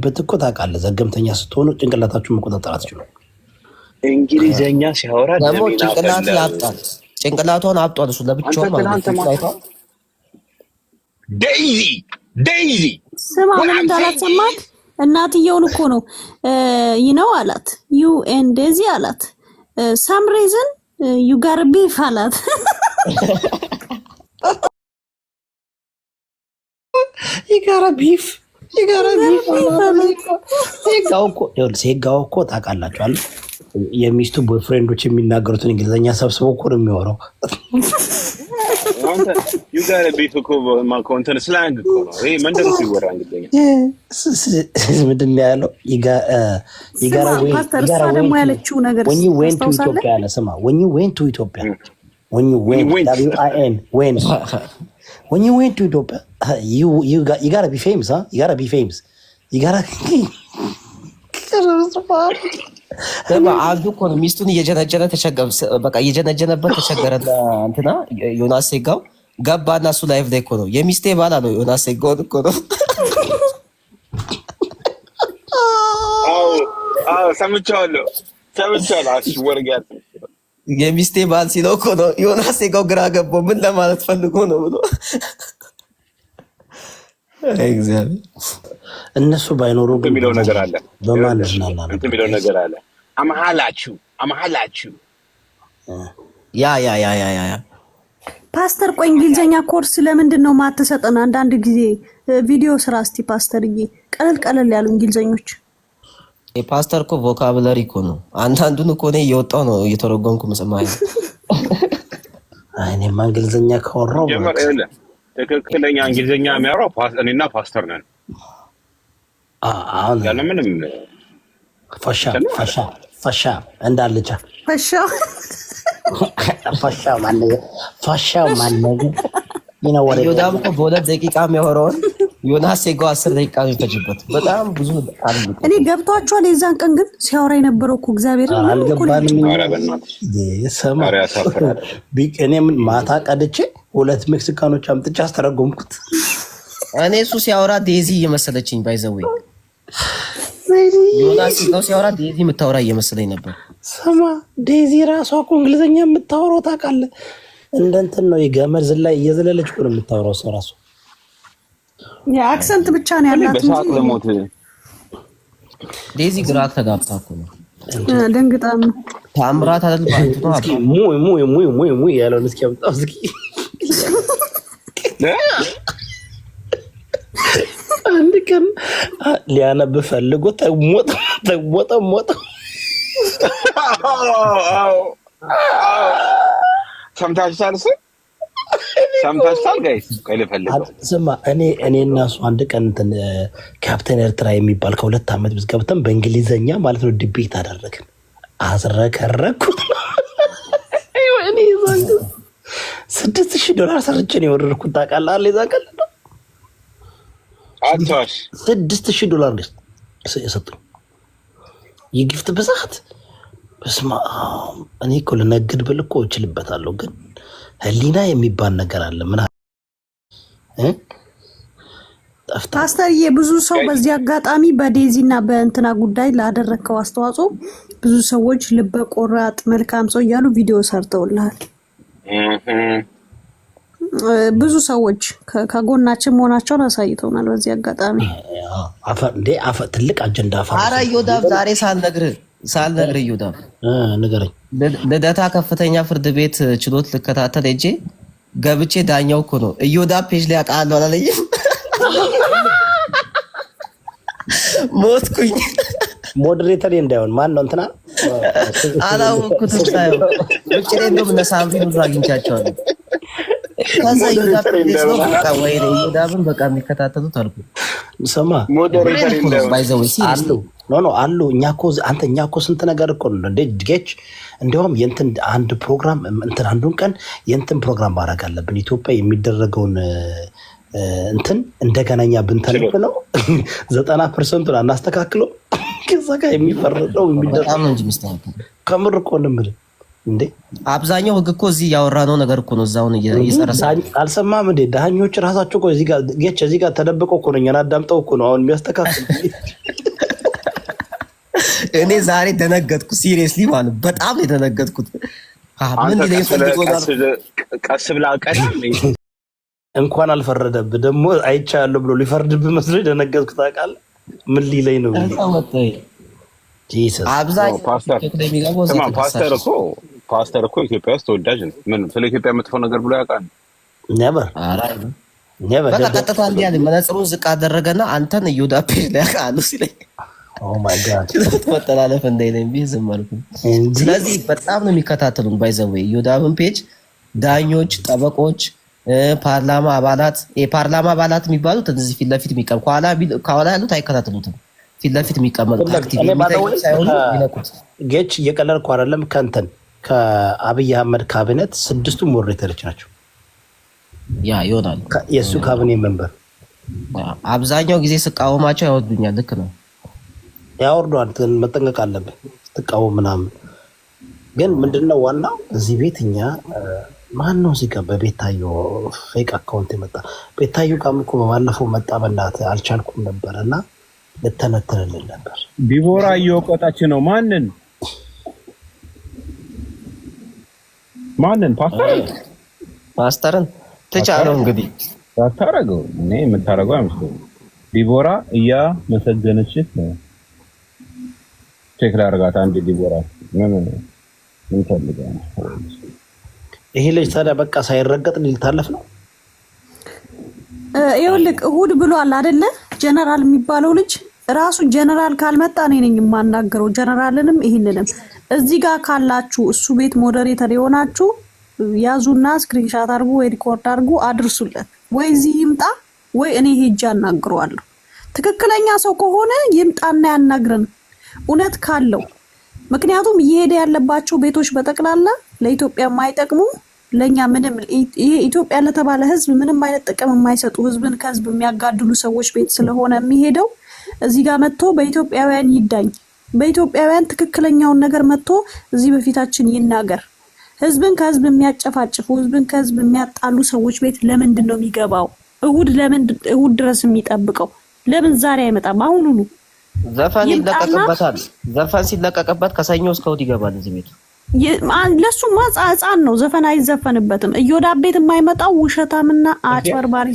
የምትሄድበት እኮ ታውቃለህ። ዘገምተኛ ስትሆኑ ጭንቅላታችሁን መቆጣጠር አትችሉም። እንግሊዘኛ ሲያወራ ደግሞ ጭንቅላቱ ያብጣል። ጭንቅላቷን አብጧል እሱ ለብቻው ማለት ነው። ዴይዚ ስማ ምን እንዳላሰማት እናትየውን እኮ ነው ይነው አላት። ዩ ኤንድ ዴዚ አላት። ሳም ሪዝን ዩ ጋር ቢፍ አላት። ይጋራ ቢፍ ሴጋው እኮ ታውቃላችሁ አይደል? የሚስቱ ቦይፍሬንዶች የሚናገሩትን እንግሊዘኛ ሰብስቦ እኮ ነው የሚወራው። ዩ ጋር ቢፍ እኮ ማኮንተን ስላንግ እኮ ነው። ይሄ መንደር ውስጥ ይወራ እንግሊዘኛ ምንድን ነው ያለው? ይጋራ ደግሞ ያለችው ነገር when you went to Ethiopia አለ። ስማ when you went to Ethiopia when you went to Ethiopia you gotta be famous, huh? You gotta be famous. You gotta አንዱ እኮ ነው ሚስቱን እየጀነጀነ በቃ እየጀነጀነበት ተቸገረና እንትና ዮናስ ሴጋው ገባና እሱ ላይቭ ላይ እኮ ነው የሚስቴ ባላ ነው ዮናስ ሴጋው እኮ ነው። አዎ ሰምቻለሁ። አሽወርጋት የሚስቴ ባል ሲለው እኮ ነው ዮናስ ሴጋው ግራ ገባው። ምን ለማለት ፈልጎ ነው ብሎ እግዚአብሔር እነሱ ባይኖሩ የሚለው ነገር አለ። በማንዝናና ነው የሚለው ነገር አለ። አማሃላችሁ ያ ፓስተር ቆይ እንግሊዘኛ ኮርስ ለምንድን ነው ማትሰጠን? አንዳንድ ጊዜ ቪዲዮ ስራ እስቲ ፓስተርዬ፣ ቀለል ያሉ እንግሊዘኞች። የፓስተር እኮ ቮካብለሪ እኮ ነው። አንዳንዱን እኮ ነው እየወጣው ነው እየተረጎምኩ መስማይ። እኔማ እንግሊዘኛ ካወራው ትክክለኛ እንግሊዘኛ የሚያወራው እኔና ፓስተር ነን። አሁን ያለ ምንም ፈሻ እንዳልቻ ፈሻ ማነገ ዮዳብ እኮ በሁለት ደቂቃ የሚያወራውን ዮናስ ሴጋው 10 ደቂቃ ነው የሚፈጅበት። በጣም ብዙ አሉ። እኔ ገብቷቸዋል። የዛን ቀን ግን ሲያወራ የነበረው እኮ እግዚአብሔር አልገባንም። እኔ ምን ማታ ቀድቼ 2 ሜክሲካኖች አምጥቼ አስተረጎምኩት። እኔ እሱ ሲያወራ ዴዚ እየመሰለችኝ ባይዘዌ ዮናስ ሴጋው ሲያወራ ዴዚ የምታወራ እየመሰለኝ ነበር። ስማ ዴዚ ራሷ እኮ እንግሊዘኛ የምታወራው ታውቃለህ? እንደ እንትን ነው የገመድ ዝላይ እየዘለለች እኮ ነው የምታወራው። ሰው ራሱ የአክሰንት ብቻ ነው ያላት እንጂ ዴዚ ግራ ተጋብታ እኮ ነው ደንግጣ ነው። ታምራት አይደል ባንቱ ነው። እስኪ ሙይ ያለውን እስኪ አምጣው እስኪ። አንድ ቀን ሊያነብ ፈልጎ ተሞጠ ሰምታችኋል ጋይስ? ስማ እኔ እና እሱ አንድ ቀን እንትን ካፕቴን ኤርትራ የሚባል ከ2 ዓመት በፊት ገብተን በእንግሊዘኛ ማለት ነው ዲቤት አደረግን። አዝረከረኩት። እኔ ይዛኝ $6,000 ሰርቼ ነው የወረድኩት። ታውቃለህ? የዛ ቀን አጥቷሽ $6,000 የሰጡኝ የጊፍት ብዛት። እስማ እኔ እኮ ልነግድ ብል እኮ እችልበታለሁ፣ ግን ህሊና የሚባል ነገር አለ። ምን ፓስተርዬ ብዙ ሰው በዚህ አጋጣሚ በዴዚና በእንትና ጉዳይ ላደረከው አስተዋጽኦ ብዙ ሰዎች ልበ ቆራጥ መልካም ሰው እያሉ ቪዲዮ ሰርተውልሃል። ብዙ ሰዎች ከጎናችን መሆናቸውን አሳይተውናል። በዚህ አጋጣሚ ትልቅ አጀንዳ ኧረ ዮዳብ ዛሬ ሳልነግር ዮዳብ ንገረኝ። ልደታ ከፍተኛ ፍርድ ቤት ችሎት ልከታተል ሄጄ ገብቼ ዳኛው እኮ ነው ዮዳብ ፔጅ ላይ አውቃለሁ አላለኝም። ሞትኩኝ። ሞዴሬተር እንዳይሆን ማን ነው እንትና አላወኩትም። ሳይሆን ውጭ ላይ እንደውም እነ ሳምሪ ብዙ አግኝቻቸዋለሁ። ከዛ ዮዳብን በቃ የሚከታተሉት አልኩ። ስማ ሞዴሬተር እንዳይሆን አሉ። እኛ እኮ ስንት ነገር እኮ ነው እንደ ድጌች። እንዲያውም የእንትን አንድ ፕሮግራም እንትን አንዱን ቀን የእንትን ፕሮግራም ማድረግ አለብን። ኢትዮጵያ የሚደረገውን እንትን እንደገናኛ ብንተልብ ነው 90% አናስተካክለው። ከዛ ጋር የሚፈረደው በጣም እንጂ ሚስተካከል ከምር እኮ ነው የምልህ። እንዴ አብዛኛው ህግ እኮ እዚህ ያወራነው ነገር እኮ ነው። እዛውን እየሰረሰ አልሰማም እንዴ? ዳኞች ራሳቸው እኮ እዚህ ጋር ተደብቀው እኮ ነው እኛን አዳምጠው እኮ ነው አሁን የሚያስተካክሉ። እኔ ዛሬ ደነገጥኩ። ሲሪየስሊ ማለት በጣም የደነገጥኩት ምን ሊለኝ ፈልጎ ቀስ ብላ ቀዳም እንኳን አልፈረደብህ ደግሞ አይቻለሁ ብሎ ሊፈርድብህ መስሎኝ ደነገጥኩ። ታውቃለህ ምን ሊለኝ ነው? ጂሰስ ፓስተር እኮ ኢትዮጵያ ውስጥ ተወዳጅ ነው። ምን ስለ ኢትዮጵያ መጥፎ ነገር ብሎ ያውቃል? ኔቨር በቃ ቀጥታ እንዲህ አለኝ። መነጽሩን ዝቅ አደረገና አንተን እዮዳ ፔጅ ላይ ያውቃሉ ሲለኝ ኦ ማይ ጋድ መተላለፍ እንዳይለኝ ብዬ ዝም አልኩ። ስለዚህ በጣም ነው የሚከታተሉን። ባይዘዌይ እዮዳብን ፔጅ ዳኞች፣ ጠበቆች፣ ፓርላማ አባላት የፓርላማ አባላት የሚባሉት እዚህ ፊት ለፊት የሚቀመጡ ከኋላ ያሉት አይከታተሉትም። ፊት ለፊት የሚቀመጡት አክቲቭ የሚታዩት ሳይሆን ይነቁት። ጌች እየቀለድኩ አይደለም። ከእንትን ከአብይ አህመድ ካቢኔት 6ቱ ሞዴሬተሮች ናቸው። ያ ይሆናል የእሱ ካቢኔ መንበር። አብዛኛው ጊዜ ስቃወማቸው ያወርዱኛል። ልክ ነው ያወርዷል። መጠንቀቅ አለብን ስትቃወም ምናምን። ግን ምንድነው ዋናው እዚህ ቤት እኛ ማነው እዚህ ጋር በቤታዮ ፌክ አካውንት የመጣ ቤታዮ ጋርም እኮ በባለፈው መጣ። በእናትህ አልቻልኩም ነበር እና ልተነትንልን ነበር። ዲቦራ እየወቀጣች ነው። ማንን? ፓስተርን ተቻለው እንግዲህ ታታረገው እኔ የምታረገው አይመስልም። ዲቦራ እያመሰገነች ነው። ቼክ ላድርጋት አንድ ዲቦራ ምን ፈልገህ ነው? ይሄ ልጅ ታዲያ በቃ ሳይረገጥ ሊታለፍ ነው። ይኸውልህ እሑድ ብሏል አይደለ? ጀነራል የሚባለው ልጅ ራሱ ጀነራል ካልመጣ እኔ ነኝ የማናገረው። ጀነራልንም ይሄንንም እዚህ ጋር ካላችሁ እሱ ቤት ሞዴሬተር የሆናችሁ ያዙና ስክሪንሻት አድርጉ ወይ ሪኮርድ አድርጉ አድርሱለት። ወይ እዚህ ይምጣ ወይ እኔ ሄጄ አናግረዋለሁ። ትክክለኛ ሰው ከሆነ ይምጣና ያናግረን እውነት ካለው። ምክንያቱም እየሄደ ያለባቸው ቤቶች በጠቅላላ ለኢትዮጵያ የማይጠቅሙ ለኛ ምንም ይሄ ኢትዮጵያ ለተባለ ህዝብ ምንም አይነት ጥቅም የማይሰጡ ህዝብን ከህዝብ የሚያጋድሉ ሰዎች ቤት ስለሆነ የሚሄደው እዚህ ጋር መጥቶ በኢትዮጵያውያን ይዳኝ፣ በኢትዮጵያውያን ትክክለኛውን ነገር መጥቶ እዚህ በፊታችን ይናገር። ህዝብን ከህዝብ የሚያጨፋጭፉ ህዝብን ከህዝብ የሚያጣሉ ሰዎች ቤት ለምንድን ነው የሚገባው? እሑድ ድረስ የሚጠብቀው ለምን ዛሬ አይመጣም? አሁኑኑ ዘፈን ይለቀቅበታል። ዘፈን ሲለቀቅበት ከሰኞ እስከ እሑድ ይገባል እዚህ ቤቱ። ለሱማ ህፃን ነው፣ ዘፈን አይዘፈንበትም። እዮዳብ ቤት የማይመጣው ውሸታምና አጭበርባሪ